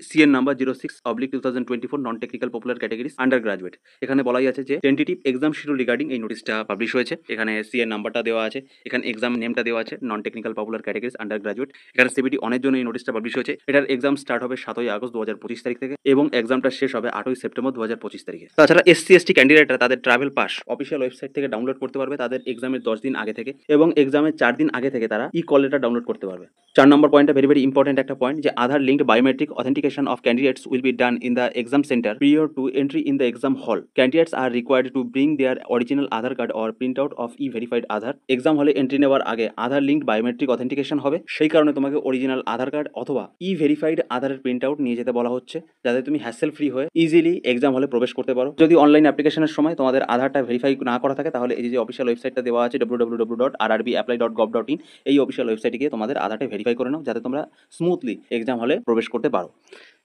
CN number 06/2024 non technical popular categories under graduate. এখানে বলাই আছে যে টেন্টেটিভ এক্সাম শিডিউল রিগার্ডিং এই নোটিশটা পাবলিশ হয়েছে। এখানে সিএন নাম্বারটা দেওয়া আছে, এখানে এক্সাম নেমটা দেওয়া আছে, non technical popular categories under graduate. এখানে সিবিটি অনের জন্য এই নোটিশটা পাবলিশ হয়েছে। এটার এক্সাম স্টার্ট হবে 7ই আগস্ট 2025 তারিখ থেকে এবং এক্সামটা শেষ হবে 8ই সেপ্টেম্বর 2025 তারিখে। তাছাড়া এসসি এসটি ক্যান্ডিডেটরা তাদের ট্রাভেল পাস অফিসিয়াল ওয়েবসাইট থেকে ডাউনলোড করতে পারবে তাদের এক্সামের 10 দিন আগে থেকে, এবং এক্সামের 4 দিন আগে থেকে তারা ই কল লেটার ডাউনলোড করতে পারবে। 4 নম্বর পয়েন্টটা ভেরি ইম্পর্টেন্ট একটা পয়েন্ট, যে Aadhaar linked biometric authentication of candidates will be done in the exam centre prior to entry in the exam hall. Candidates are required to bring their original Aadhaar card or printout of e-verified Aadhaar. Exam হলে entry নেওয়ার আগে আধার linked biometric authentication হবে, সেই কারণে তোমাকে original আধার card অথবা ই-ভেরিফাইড আধারের print out নিয়ে যেতে বলা হচ্ছে, যাতে তুমি হ্যাসেল ফ্রি হয়ে ইজিলি এক্সাম হলে প্রবেশ করতে পারো। যদি অনলাইন অ্যাপ্লিকেশনের সময় তোমাদের আধারটা ভেরিফাই না করা থাকে, তাহলে এই যে অফিসিয়াল ওয়েবসাইটটা দেওয়া আছে www.rrbapply.gov.in, এই অফিসিয়াল ওয়েবসাইটে গিয়ে তোমাদের আধারটা ভেরিফাই করে নাও, যাতে তোমরা স্মুথলি এক্সাম হলে প্রবেশ করতে পারো।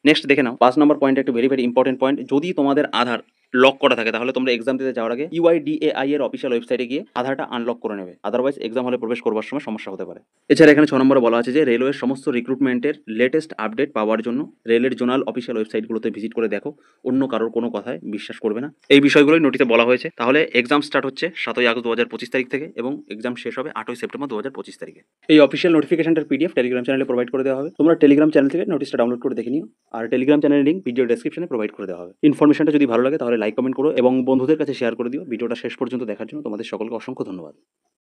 নেক্সট দেখে নাও 5 নম্বর পয়েন্ট, একটা ভেরি ইম্পর্টেন্ট পয়েন্ট। যদি তোমাদের আধার লক করা থাকে, তাহলে তোমরা এক্সাম দিতে যাওয়ার আগে ইউআইডিএআই এর অফিসিয়াল ওয়েবসাইটে গিয়ে আধারটা আনলক করে নেবে, আদারওয়াইজ এক্সাম হলে প্রবেশ করবার সময় সমস্যা হতে পারে। এছাড়া এখানে 6 নম্বরে বলা আছে যে রেলওয়ের সমস্ত রিক্রুটমেন্টের লেটেস্ট আপডেট পাওয়ার জন্য রেলের জোনাল অফিসিয়াল ওয়েবসাইটগুলোতে ভিজিট করে দেখো, অন্য কারোর কোনো কথায় বিশ্বাস করবে না। এই বিষয়গুলোই নোটিশে বলা হয়েছে। তাহলে এক্সাম স্টার্ট হচ্ছে 7ই আগস্ট 2025 তারিখ থেকে এবং এক্সাম শেষ হবে 8ই সেপ্টেম্বর 2025 তারিখে। এই অফিসিয়াল নোটিফিকেশনটার পিডিএফ টেলিগ্রাম চ্যানেলে প্রোভাইড করে দেওয়া হবে। তোমরা টেলিগ্রাম চ্যানেল থেকে নোটিশটা ডাউনলোড করে দেখে নিও, আর টেলিগ্রাম চ্যানেলের লিঙ্ক ভিডিও ডেসক্রিপশনে প্রোভাইড করে দেওয়া হবে। ইনফরমেশনটা যদি ভালো লাগে তাহলে লাইক কমেন্ট করো এবং বন্ধুদের কাছে শেয়ার করে দিও। ভিডিওটা শেষ পর্যন্ত দেখার জন্য তোমাদের সকলকে অসংখ্য ধন্যবাদ।